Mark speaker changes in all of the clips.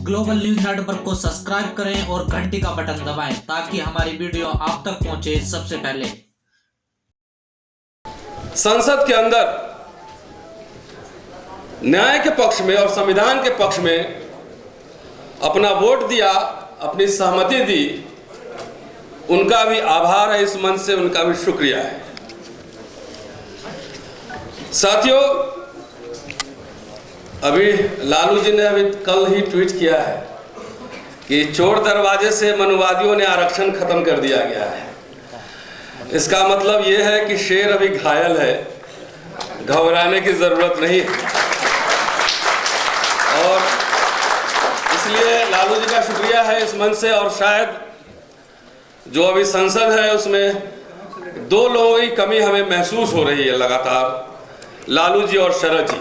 Speaker 1: Global news network को subscribe करें और घंटी का बटन दबाएं ताकि हमारी वीडियो आप तक पहुंचे सबसे पहले।
Speaker 2: संसद के अंदर न्याय के पक्ष में और संविधान के पक्ष में अपना वोट दिया, अपनी सहमति दी, उनका भी आभार है, इस मंच से उनका भी शुक्रिया है। साथियों, अभी लालू जी ने अभी कल ही ट्वीट किया है कि चोर दरवाजे से मनुवादियों ने आरक्षण खत्म कर दिया गया है। इसका मतलब यह है कि शेर अभी घायल है, घबराने की जरूरत नहीं है। और इसलिए लालू जी का शुक्रिया है इस मंच से। और शायद जो अभी संसद है उसमें दो लोगों की कमी हमें महसूस हो रही है लगातार, लालू जी और शरद जी।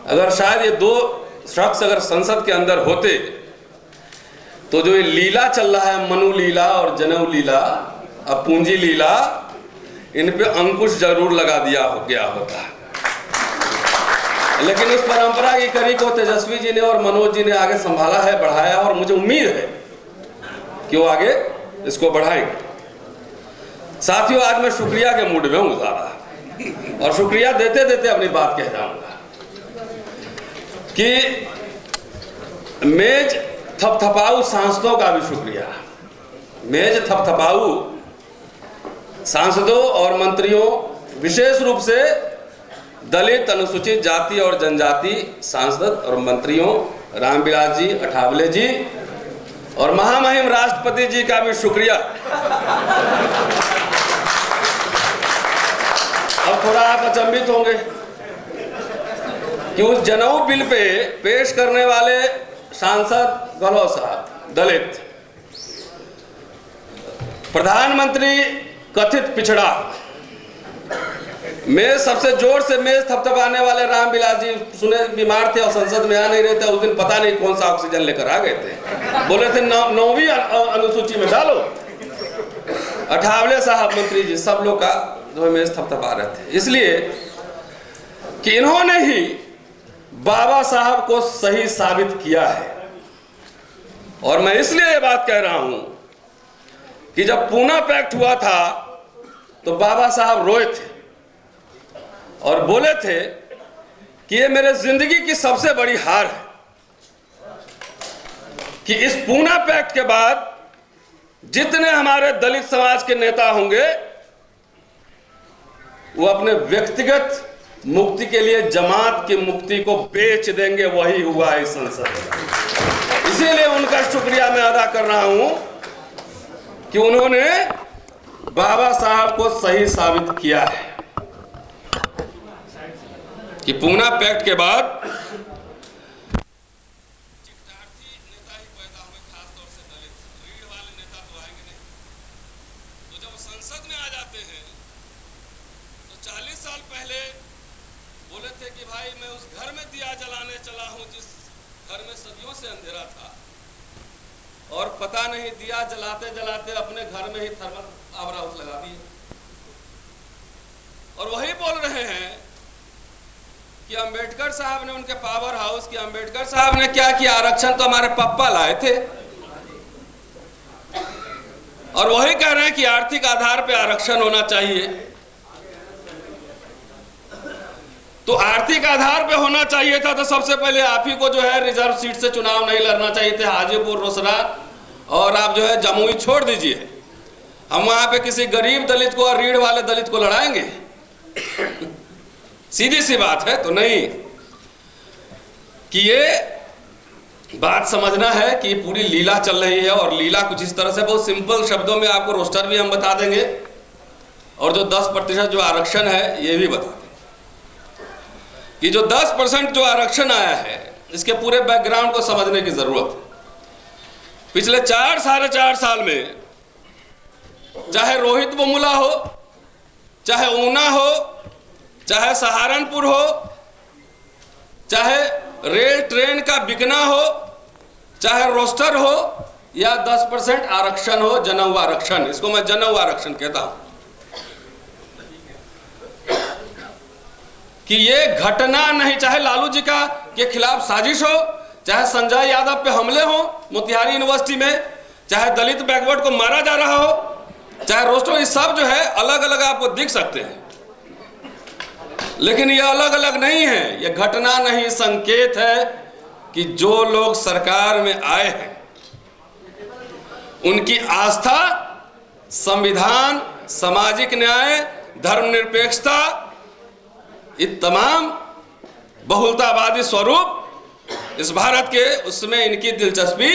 Speaker 2: अगर शायद ये दो शख्स अगर संसद के अंदर होते तो जो ये लीला चल रहा है, मनु लीला और जनेऊ लीला, अब पूंजी लीला, इन पे अंकुश जरूर लगा दिया हो गया होता। लेकिन उस परंपरा की कड़ी को तेजस्वी जी ने और मनोज जी ने आगे संभाला है, बढ़ाया, और मुझे उम्मीद है कि वो आगे इसको बढ़ाएंगे। साथियों, आज मैं शुक्रिया के मूड में हूं ज्यादा, और शुक्रिया देते देते अपनी बात कह जाऊंगा कि मेज थपथपाऊ सांसदों का भी शुक्रिया। मेज थपथपाऊ सांसदों और मंत्रियों, विशेष रूप से दलित, अनुसूचित जाति और जनजाति सांसद और मंत्रियों, रामविलास जी, अठावले जी और महामहिम राष्ट्रपति जी का भी शुक्रिया। अब थोड़ा आप अचंभित होंगे कि उस जनेऊ बिल पे पेश करने वाले सांसद गहलोत साहब, दलित, प्रधानमंत्री कथित पिछड़ा, मेज सबसे जोर से मेज थपथपाने वाले रामविलास जी सुने बीमार थे और संसद में आ नहीं रहे थे। उस दिन पता नहीं कौन सा ऑक्सीजन लेकर आ गए थे, बोले थे 9वीं अनुसूची में डालो। अठावले साहब मंत्री जी, सब लोग का जो मेज थपथपा रहे थे, इसलिए कि इन्होंने ही बाबा साहब को सही साबित किया है। और मैं इसलिए ये बात कह रहा हूं कि जब पूना पैक्ट हुआ था तो बाबा साहब रोए थे और बोले थे कि ये मेरे जिंदगी की सबसे बड़ी हार है कि इस पूना पैक्ट के बाद जितने हमारे दलित समाज के नेता होंगे वो अपने व्यक्तिगत मुक्ति के लिए जमात की मुक्ति को बेच देंगे। वही हुआ है इस संसद में। इसीलिए उनका शुक्रिया मैं अदा कर रहा हूं कि उन्होंने बाबा साहब को सही साबित किया है कि पूना पैक्ट के बाद संसद में आ जाते हैं तो 40 साल पहले बोले थे कि भाई मैं उस घर में दिया जलाने चला हूं जिस घर में सदियों से अंधेरा था, और पता नहीं दिया जलाते जलाते अपने घर में ही थर्मल पावर हाउस लगा दिए। और वही बोल रहे हैं कि अंबेडकर साहब ने उनके पावर हाउस की, अंबेडकर साहब ने क्या किया, आरक्षण तो हमारे पप्पा लाए थे। और वही कह रहे हैं कि आर्थिक आधार पे आरक्षण होना चाहिए। तो आर्थिक आधार पे होना चाहिए था तो सबसे पहले आप ही को जो है रिजर्व सीट से चुनाव नहीं लड़ना चाहिए थे, हाजीपुर, रोसड़ा, और आप जो है जमुई छोड़ दीजिए। हम वहां पे किसी गरीब दलित को और रीढ़ वाले दलित को लड़ाएंगे? सीधी सी बात है। तो नहीं, कि ये बात समझना है कि पूरी लीला चल रही है, और लीला कुछ इस तरह से, बहुत सिंपल शब्दों में आपको रोस्टर भी हम बता देंगे और जो 10% जो आरक्षण है ये भी बता देंगे कि जो 10% जो आरक्षण आया है इसके पूरे बैकग्राउंड को समझने की जरूरत है। पिछले 4-4.5 साल में चाहे रोहित बोमुला हो, चाहे ऊना हो, चाहे सहारनपुर हो, चाहे रेल ट्रेन का बिकना हो, चाहे रोस्टर हो, या 10% आरक्षण हो, जनेऊ आरक्षण, इसको मैं जनेऊ आरक्षण कहता हूं, कि ये घटना नहीं, चाहे लालू जी का के खिलाफ साजिश हो, चाहे संजय यादव पे हमले हो मोतिहारी यूनिवर्सिटी में, चाहे दलित बैकवर्ड को मारा जा रहा हो, चाहे रोस्टर, ये सब जो है अलग अलग आपको दिख सकते हैं, लेकिन ये अलग अलग नहीं है, ये घटना नहीं, संकेत है कि जो लोग सरकार में आए हैं उनकी आस्था संविधान, सामाजिक न्याय, धर्मनिरपेक्षता, ये तमाम बहुलतावादी स्वरूप इस भारत के, उसमें इनकी दिलचस्पी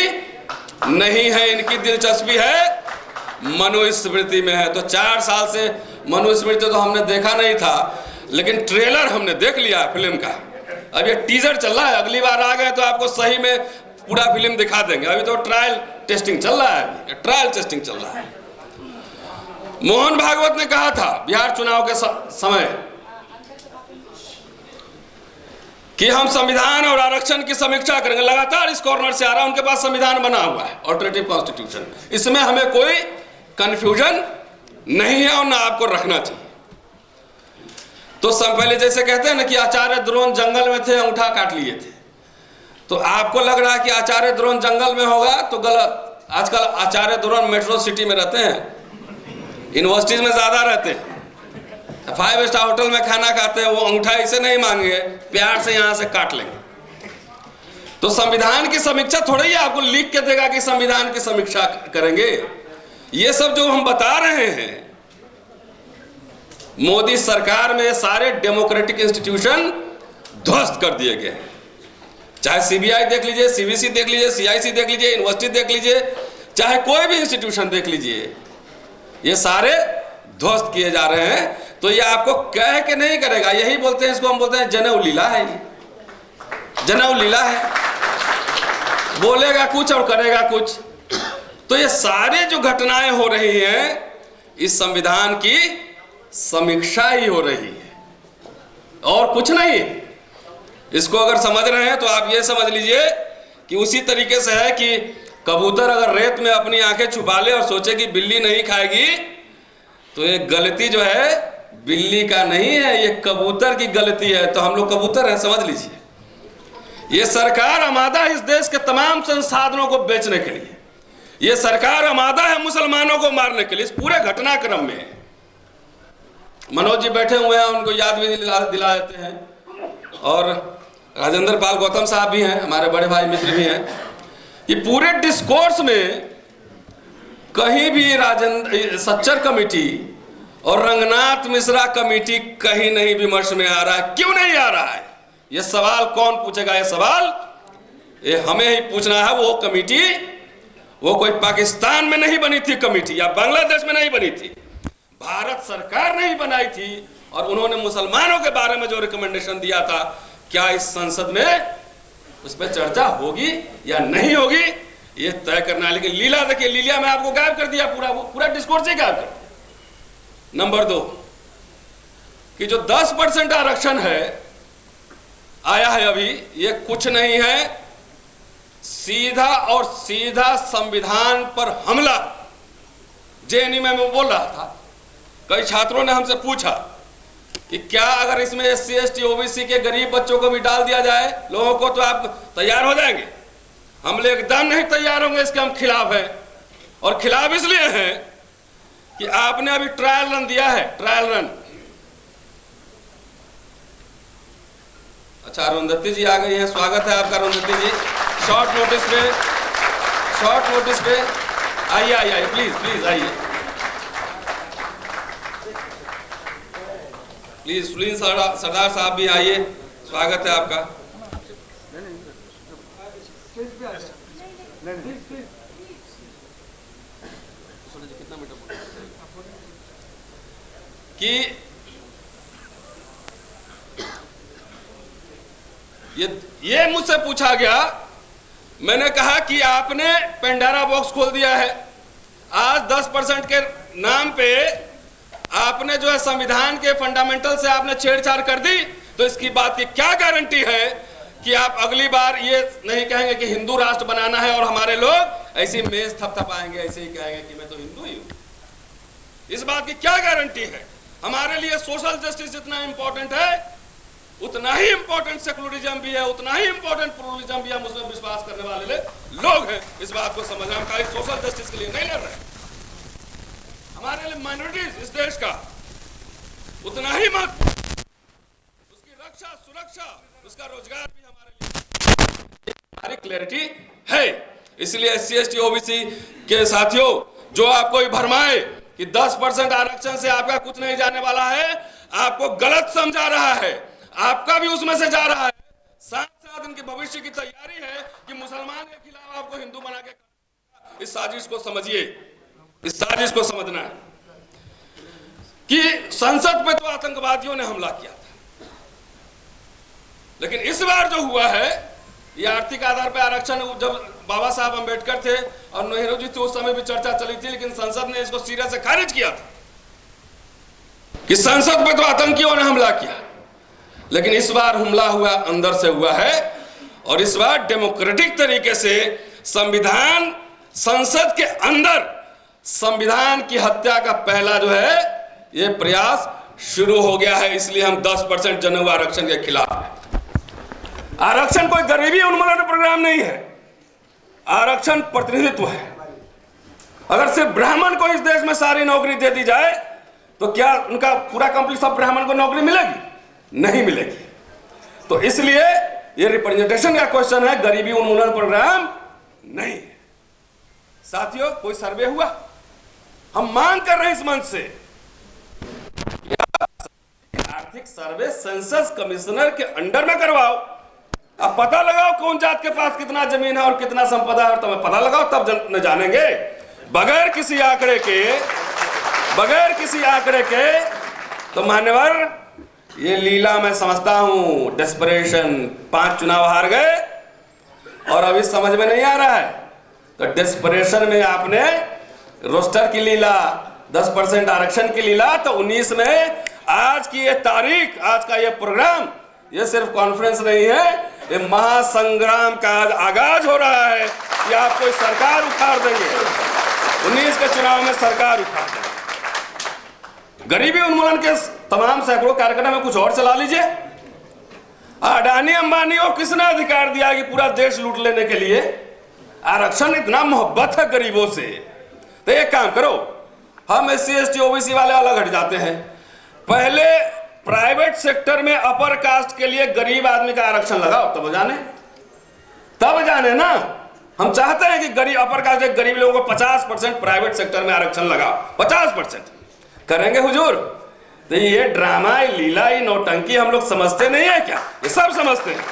Speaker 2: नहीं है। इनकी दिलचस्पी है मनुस्मृति में है। तो 4 साल से मनुस्मृति तो हमने देखा नहीं था, लेकिन ट्रेलर हमने देख लिया फिल्म का। अब ये टीजर चल रहा है, अगली बार आ गए तो आपको सही में पूरा फिल्म दिखा देंगे। अभी तो ट्रायल टेस्टिंग चल रहा है, ट्रायल टेस्टिंग चल रहा है। मोहन भागवत ने कहा था बिहार चुनाव के समय कि हम संविधान और आरक्षण की समीक्षा करेंगे। लगातार इस कॉर्नर से आ रहा है, उनके पास संविधान बना हुआ है, ऑल्टरनेटिव कॉन्स्टिट्यूशन, इसमें हमें कोई कंफ्यूजन नहीं है और ना आपको रखना चाहिए। तो पहले जैसे कहते हैं ना कि आचार्य द्रोण जंगल में थे, अंगूठा काट लिए थे, तो आपको लग रहा है कि आचार्य द्रोण जंगल में होगा तो गलत। आजकल आचार्य द्रोण मेट्रो सिटी में रहते हैं, यूनिवर्सिटीज में ज्यादा रहते हैं, 5 स्टार होटल में खाना खाते हैं, वो अंगूठा इसे नहीं मांगेंगे, प्यार से यहां से काट लेंगे। तो संविधान की समीक्षा थोड़ी ही आपको लिख के देगा कि संविधान की समीक्षा करेंगे। ये सब जो हम बता रहे हैं, मोदी सरकार में सारे डेमोक्रेटिक इंस्टीट्यूशन ध्वस्त कर दिए गए हैं। चाहे सीबीआई देख लीजिए, सीवीसी देख लीजिए, सीआईसी देख लीजिए, यूनिवर्सिटी देख लीजिए, चाहे कोई भी इंस्टीट्यूशन देख लीजिए, ये सारे ध्वस्त किए जा रहे हैं। तो ये आपको कह के नहीं करेगा, यही बोलते हैं, इसको हम बोलते हैं जनेऊ लीला है। ये जनेऊ लीला है, बोलेगा कुछ और करेगा कुछ। तो ये सारे जो घटनाएं हो रही हैं, इस संविधान की समीक्षा ही हो रही है और कुछ नहीं। इसको अगर समझ रहे हैं तो आप ये समझ लीजिए कि उसी तरीके से है कि कबूतर अगर रेत में अपनी आंखें छुपा ले और सोचे कि बिल्ली नहीं खाएगी, तो ये गलती जो है बिल्ली का नहीं है, ये कबूतर की गलती है। तो हम लोग कबूतर हैं, समझ लीजिए। ये सरकार आमादा है इस देश के तमाम संसाधनों को बेचने के लिए, ये सरकार आमादा है मुसलमानों को मारने के लिए। इस पूरे घटनाक्रम में मनोज जी बैठे हुए हैं, उनको याद भी दिला देते हैं, और राजेंद्र पाल गौतम साहब भी हैं, हमारे बड़े भाई मित्र भी हैं। ये पूरे डिस्कोर्स में कहीं भी राजेंद्र सच्चर कमेटी और रंगनाथ मिश्रा कमेटी कहीं नहीं विमर्श में आ रहा है। क्यों नहीं आ रहा है? ये सवाल कौन पूछेगा? ये सवाल ये हमें ही पूछना है। वो कमेटी वो कोई पाकिस्तान में नहीं बनी थी कमेटी, या बांग्लादेश में नहीं बनी थी, भारत सरकार नहीं बनाई थी। और उन्होंने मुसलमानों के बारे में जो रिकमेंडेशन दिया था, क्या इस संसद में उस पर चर्चा होगी या नहीं होगी, ये तय करना है। लेकिन लीला देखिए, लीला में आपको गायब कर दिया, पूरा डिस्कोर्स ही गायब कर दिया। नंबर 2 कि जो 10% आरक्षण है आया है अभी, ये कुछ नहीं है, सीधा और सीधा संविधान पर हमला। जेएनयू में मैं बोल रहा था, कई छात्रों ने हमसे पूछा कि क्या अगर इसमें SC ST OBC के गरीब बच्चों को भी डाल दिया जाए लोगों को, तो आप तैयार हो जाएंगे? हम लोग एकदम नहीं तैयार होंगे, इसके हम खिलाफ हैं। और खिलाफ इसलिए हैं कि आपने अभी ट्रायल रन दिया है, ट्रायल रन। अच्छा, अरुंधति जी आ गई हैं, स्वागत है आपका अरुंधति जी। शॉर्ट नोटिस पे आइए, प्लीज आइए, प्लीज सरदार साहब भी आइए, स्वागत है आपका। कि ये मुझसे पूछा गया, मैंने कहा कि आपने पेंडारा बॉक्स खोल दिया है। आज 10% के नाम पे आपने जो है संविधान के फंडामेंटल से आपने छेड़छाड़ कर दी, तो इसकी बात की क्या गारंटी है कि आप अगली बार ये नहीं कहेंगे कि हिंदू राष्ट्र बनाना है और हमारे लोग ऐसी मेज थपथपाएंगे, ऐसे ही कहेंगे कि मैं तो हिंदू ही हूं। इस बात की क्या गारंटी है? हमारे लिए सोशल जस्टिस जितना इंपॉर्टेंट है, उतना ही इंपॉर्टेंट सेकुलरिज्म भी है, उतना ही इंपॉर्टेंट प्लुरलिज्म भी है। मुस्लिम विश्वास करने वाले लोग हैं, इस बात को समझना। हम खाली सोशल जस्टिस के लिए नहीं लड़ रहे, हमारे लिए माइनॉरिटीज इस देश का उतना ही महत्व, उसकी रक्षा सुरक्षा, उसका रोजगार भी हमारे लिए, हमारी क्लैरिटी है। इसलिए SC ST OBC के साथियों, जो आपको ये भरमाए कि 10% आरक्षण से आपका कुछ नहीं जाने वाला है, आपको गलत समझा रहा है, आपका भी उसमें से जा रहा है। साथ साथ इनके भविष्य की तैयारी है कि मुसलमान के खिलाफ आपको हिंदू बना के, इस साजिश को समझिए, इस साजिश को समझना है कि संसद पे तो आतंकवादियों ने हमला किया था, लेकिन इस बार जो हुआ है ये आर्थिक आधार पर आरक्षण, जब बाबा साहब अंबेडकर थे और नेहरू जी थे उस समय भी चर्चा चली थी, लेकिन संसद ने इसको सिरे से खारिज किया था कि संसद पे तो आतंकियों ने हमला किया। लेकिन इस बार हमला हुआ अंदर से हुआ है, और इस बार डेमोक्रेटिक तरीके से संविधान, संसद के अंदर संविधान की हत्या का पहला जो है ये प्रयास शुरू हो गया है। इसलिए हम 10% जनेऊ आरक्षण के खिलाफ हैं। आरक्षण कोई गरीबी उन्मूलन प्रोग्राम नहीं है, आरक्षण प्रतिनिधित्व है। अगर सिर्फ ब्राह्मण को इस देश में सारी नौकरी दे दी जाए तो क्या उनका पूरा कंप्लीट सब ब्राह्मण को नौकरी मिलेगी? नहीं मिलेगी। तो इसलिए ये रिप्रेजेंटेशन का क्वेश्चन है, गरीबी उन्मूलन प्रोग्राम नहीं है। साथियों, कोई सर्वे हुआ? हम मांग कर रहे हैं इस मंच से, आर्थिक सर्वे सेंसस कमिश्नर के अंडर में करवाओ। अब पता लगाओ कौन जात के पास कितना जमीन है और कितना संपदा है, और तुम्हें पता लगाओ, तब न जानेंगे। बगैर किसी आंकड़े के तो मान्यवर, ये लीला मैं समझता हूं, डेस्परेशन। 5 चुनाव हार गए और अभी समझ में नहीं आ रहा है, तो डेस्परेशन में आपने रोस्टर की लीला, 10% आरक्षण की लीला, तो 19 में आज की ये तारीख, आज का ये प्रोग्राम, ये सिर्फ कॉन्फ्रेंस नहीं है, ये महासंग्राम का आगाज हो रहा है कि आप कोई सरकार उखाड़ देंगे। 19 के चुनाव में सरकार उखाड़ देंगे। गरीबी उन्मूलन के तमाम सैकड़ों कार्यक्रम में कुछ और चला लीजिए। अडानी अंबानी को किसने अधिकार दिया कि पूरा देश लूट लेने के लिए? आरक्षण इतना मोहब्बत है गरीबों से, तो एक काम करो, हम SC ST OBC वाले अलग हट जाते हैं। पहले प्राइवेट सेक्टर में अपर कास्ट के लिए गरीब आदमी का आरक्षण लगाओ, तब जाने ना। हम चाहते हैं कि गरीब, अपर कास्ट के गरीब लोगों को 50% प्राइवेट सेक्टर में आरक्षण लगाओ। 50% करेंगे हुजूर? तो ये ड्रामा, ये लीला, ये नौटंकी हम लोग समझते नहीं है क्या? ये सब समझते हैं।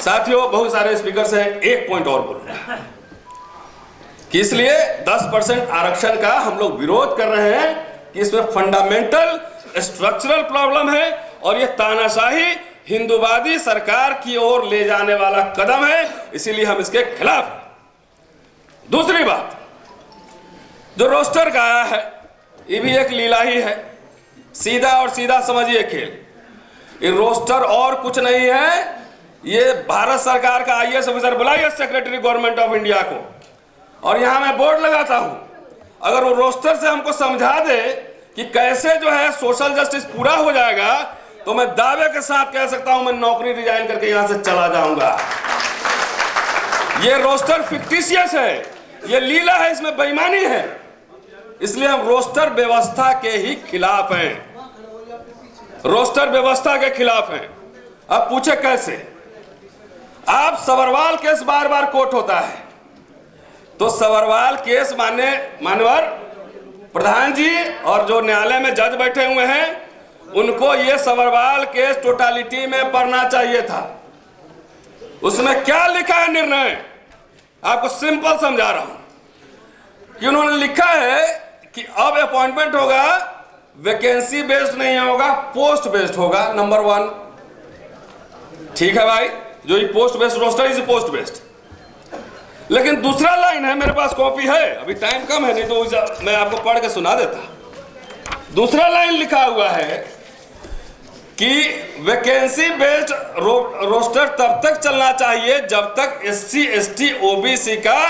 Speaker 2: साथियों, बहुत सारे स्पीकर हैं, एक पॉइंट और बोल रहे हैं कि इसलिए 10% आरक्षण का हम लोग विरोध कर रहे हैं कि इसमें फंडामेंटल स्ट्रक्चरल प्रॉब्लम है, और ये तानाशाही हिंदूवादी सरकार की ओर ले जाने वाला कदम है, इसीलिए हम इसके खिलाफ हैं। दूसरी बात, जो रोस्टर का आया है, ये भी एक लीला ही है। सीधा और सीधा समझिए खेल, ये रोस्टर और कुछ नहीं है, ये भारत सरकार का IAS ऑफिसर बुलाइए सेक्रेटरी गवर्नमेंट ऑफ इंडिया को, और यहां मैं बोर्ड लगाता हूं, अगर वो रोस्टर से हमको समझा दे कि कैसे जो है सोशल जस्टिस पूरा हो जाएगा, तो मैं दावे के साथ कह सकता हूं मैं नौकरी रिजाइन करके यहां से चला जाऊंगा। ये रोस्टर फिक्टिशियस है, ये लीला है, इसमें बेईमानी है, इसलिए हम रोस्टर व्यवस्था के ही खिलाफ हैं, रोस्टर व्यवस्था के खिलाफ हैं। अब पूछे कैसे? आप सबरवाल केस बार बार कोर्ट होता है, तो सबरवाल केस मानवर प्रधान जी और जो न्यायालय में जज बैठे हुए हैं, उनको ये सबरवाल केस टोटालिटी में पढ़ना चाहिए था। उसमें क्या लिखा है निर्णय, आपको सिंपल समझा रहा हूं कि उन्होंने लिखा है कि अब अपॉइंटमेंट होगा, वैकेंसी बेस्ड नहीं होगा, पोस्ट बेस्ड होगा। नंबर 1, ठीक है भाई, जो ये post based roster is post based. लेकिन दूसरा लाइन है, मेरे पास कॉपी है, अभी टाइम कम है, नहीं तो मैं आपको पढ़ के सुना देता। दूसरा लाइन लिखा हुआ है कि वैकेंसी बेस्ड रोस्टर तब तक चलना चाहिए जब तक SC ST OBC का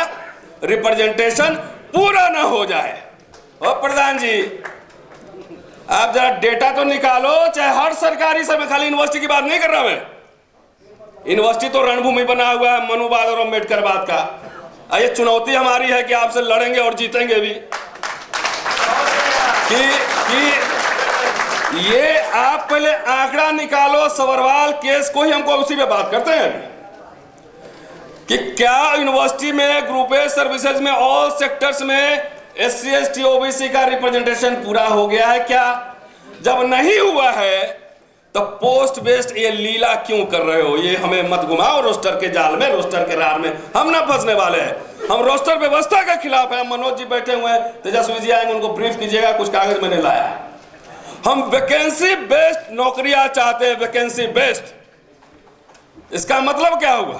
Speaker 2: रिप्रेजेंटेशन पूरा ना हो जाए। और प्रधान जी, आप जरा डेटा तो निकालो, चाहे हर सरकारी समय, खाली यूनिवर्सिटी की बात नहीं कर रहा मैं। यूनिवर्सिटी तो रणभूमि बना हुआ है मनुवाद और अम्बेडकरवाद का। ये चुनौती हमारी है कि आपसे लड़ेंगे और जीतेंगे भी, कि ये आप पहले आंकड़ा निकालो। सबरवाल केस को ही हमको उसी पे बात करते हैं कि क्या यूनिवर्सिटी में ग्रुप ए सर्विसेज में ऑल सेक्टर्स में SC ST OBC का रिप्रेजेंटेशन पूरा हो गया है क्या? जब नहीं हुआ है तो पोस्ट बेस्ड ये लीला क्यों कर रहे हो? ये हमें मत घुमाओ रोस्टर के जाल में, रोस्टर के रार में हम ना फंसने वाले हैं। हम रोस्टर व्यवस्था के खिलाफ है। मनोज जी बैठे हुए हैं, तेजस्वी जी आएंगे, उनको ब्रीफ कीजिएगा। कुछ कागज मैंने लाया है। हम वैकेंसी बेस्ड नौकरियां चाहते हैं, वैकेंसी बेस्ड। इसका मतलब क्या हुआ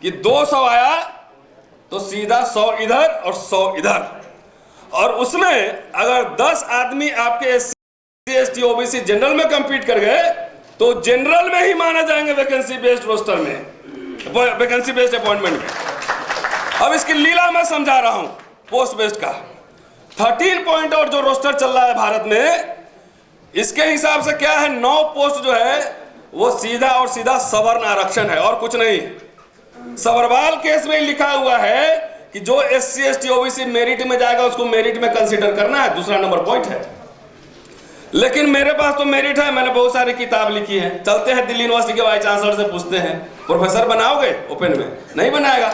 Speaker 2: कि 200 आया तो सीधा 100 इधर और 100 इधर, और उसमें अगर 10 आदमी आपके SC ST OBC जनरल में कंपीट कर गए तो जनरल में ही माना जाएंगे वैकेंसी बेस्ड रोस्टर में, वैकेंसी बेस्ड अपॉइंटमेंट में। अब इसकी लीला मैं समझा रहा हूं पोस्ट बेस्ड का। 13 पॉइंट और जो रोस्टर चल रहा है भारत में, इसके हिसाब से क्या है, 9 पोस्ट जो है वो सीधा और सीधा सवर्ण आरक्षण है और कुछ नहीं। सबरवाल केस में लिखा हुआ है कि जो SC ST OBC मेरिट में जाएगा उसको मेरिट में कंसीडर करना है, दूसरा नंबर पॉइंट है। लेकिन मेरे पास तो मेरिट है, मैंने बहुत सारी किताब लिखी है। चलते हैं दिल्ली यूनिवर्सिटी के वाइस चांसलर से पूछते हैं, प्रोफेसर बनाओगे ओपन में? नहीं बनाएगा।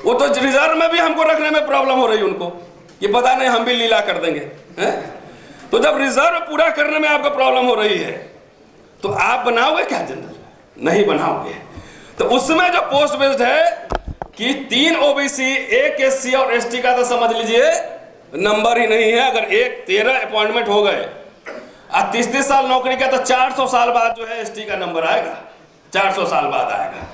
Speaker 2: वो तो रिजर्व में भी हमको रखने में प्रॉब्लम हो रही है उनको, कि पता नहीं हम भी लीला कर देंगे है? तो जब रिजर्व पूरा करने में आपको प्रॉब्लम हो रही है तो आप बनाओगे क्या जनरल? नहीं बनाओगे। तो उसमें जो पोस्ट बेस्ड है कि 3 OBC 1 SC और ST का तो समझ लीजिए नंबर ही नहीं है। अगर 13 अपॉइंटमेंट हो गए और 30 साल नौकरी का तो 400 साल बाद जो है ST का नंबर आएगा, 400 साल बाद आएगा।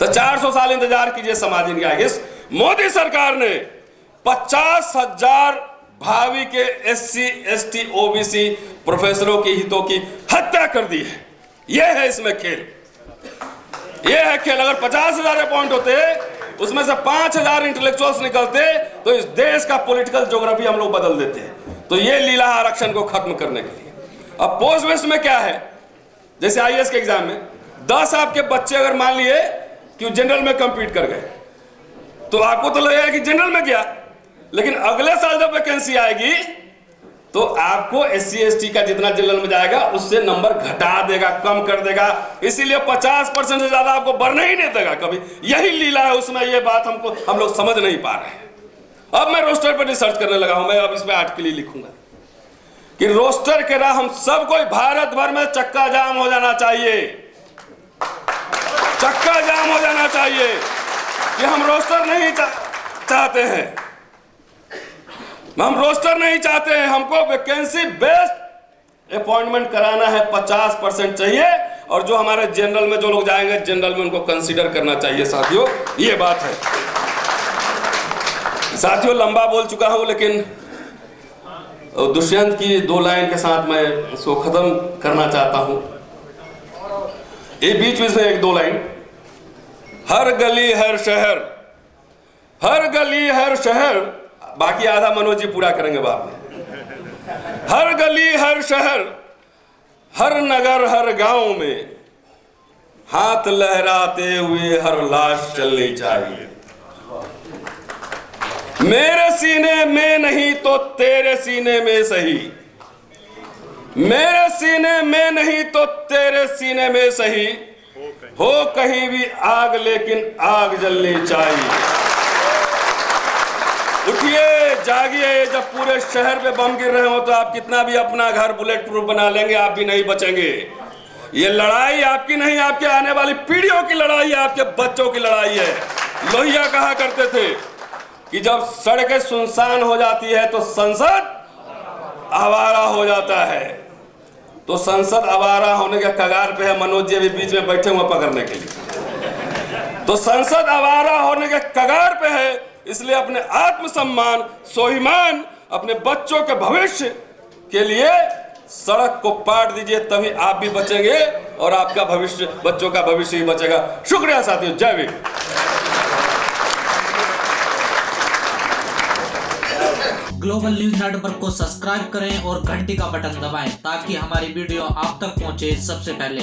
Speaker 2: तो 400 साल इंतजार कीजिए, समाज इनकी आएगी। मोदी सरकार ने 50,000 भावी के SC ST OBC प्रोफेसरों के हितों की हत्या कर दी है। यह है इसमें खेल, यह है खेल। अगर 50,000 अपॉइंट होते, उसमें से 5,000 इंटेलेक्चुअल्स निकलते तो इस देश का पॉलिटिकल ज्योग्राफी हम लोग बदल देते हैं। तो ये लीला आरक्षण को खत्म करने के लिए। अब पोस्ट बेस्ड में क्या है, जैसे IAS के एग्जाम में 10 आपके बच्चे अगर मान लिए कि जनरल में कंपीट कर गए तो आपको तो लगेगा कि जनरल में गया, लेकिन अगले साल जब वैकेंसी आएगी तो आपको SC ST का जितना जनरल में जाएगा उससे नंबर घटा देगा, कम कर देगा। इसीलिए 50% से ज्यादा आपको बढ़ने ही नहीं देगा कभी। यही लीला है उसमें। ये बात हम लोग समझ नहीं पा रहे हैं। अब मैं रोस्टर पर रिसर्च करने लगा हूं। मैं अब इस पे आर्टिकल ही लिखूंगा कि रोस्टर के राह हम सबको भारत भर में चक्का जाम हो जाना चाहिए, चक्का जाम हो जाना चाहिए कि हम रोस्टर नहीं चाहते हैं, हम रोस्टर नहीं चाहते हैं। हमको वैकेंसी बेस्ड अपॉइंटमेंट कराना है, 50% चाहिए। और जो हमारे जनरल में जो लोग जाएंगे जनरल में उनको कंसीडर करना चाहिए। साथियों ये बात है। साथियों लंबा बोल चुका हूं, लेकिन दुष्यंत की 2 लाइन के साथ मैं इसको खत्म करना चाहता हूं। ये बीच में एक 2 लाइन, हर गली हर शहर, हर गली हर शहर, बाकी आधा मनोज जी पूरा करेंगे बाद में। हर गली हर शहर, हर नगर हर गांव में हाथ लहराते हुए हर लाश चलनी चाहिए। मेरे सीने में नहीं तो तेरे सीने में सही, मेरे सीने में नहीं तो तेरे सीने में सही, हो कहीं भी आग लेकिन आग जलनी चाहिए। उठिए जागिए। जब पूरे शहर पे बम गिर रहे हो तो आप कितना भी अपना घर बुलेट प्रूफ बना लेंगे, आप भी नहीं बचेंगे। ये लड़ाई आपकी नहीं, आपके आने वाली पीढ़ियों की लड़ाई है, आपके बच्चों की लड़ाई है। लोहिया कहा करते थे कि जब सड़कें सुनसान हो जाती है तो संसद आवारा हो जाता है। तो संसद आवारा होने के कगार पे है। मनोज जी अभी बीच में बैठे हुए पकड़ने के लिए। तो संसद आवारा होने के कगार पे है, इसलिए अपने आत्मसम्मान, स्वाभिमान, अपने बच्चों के भविष्य के लिए सड़क को पाट दीजिए, तभी आप भी बचेंगे और आपका भविष्य, बच्चों का भविष्य ही बचेगा। शुक्रिया साथियों, जय भीम।
Speaker 1: ग्लोबल न्यूज नेटवर्क को सब्सक्राइब करें और घंटी का बटन दबाएं ताकि हमारी वीडियो आप तक पहुंचे सबसे पहले।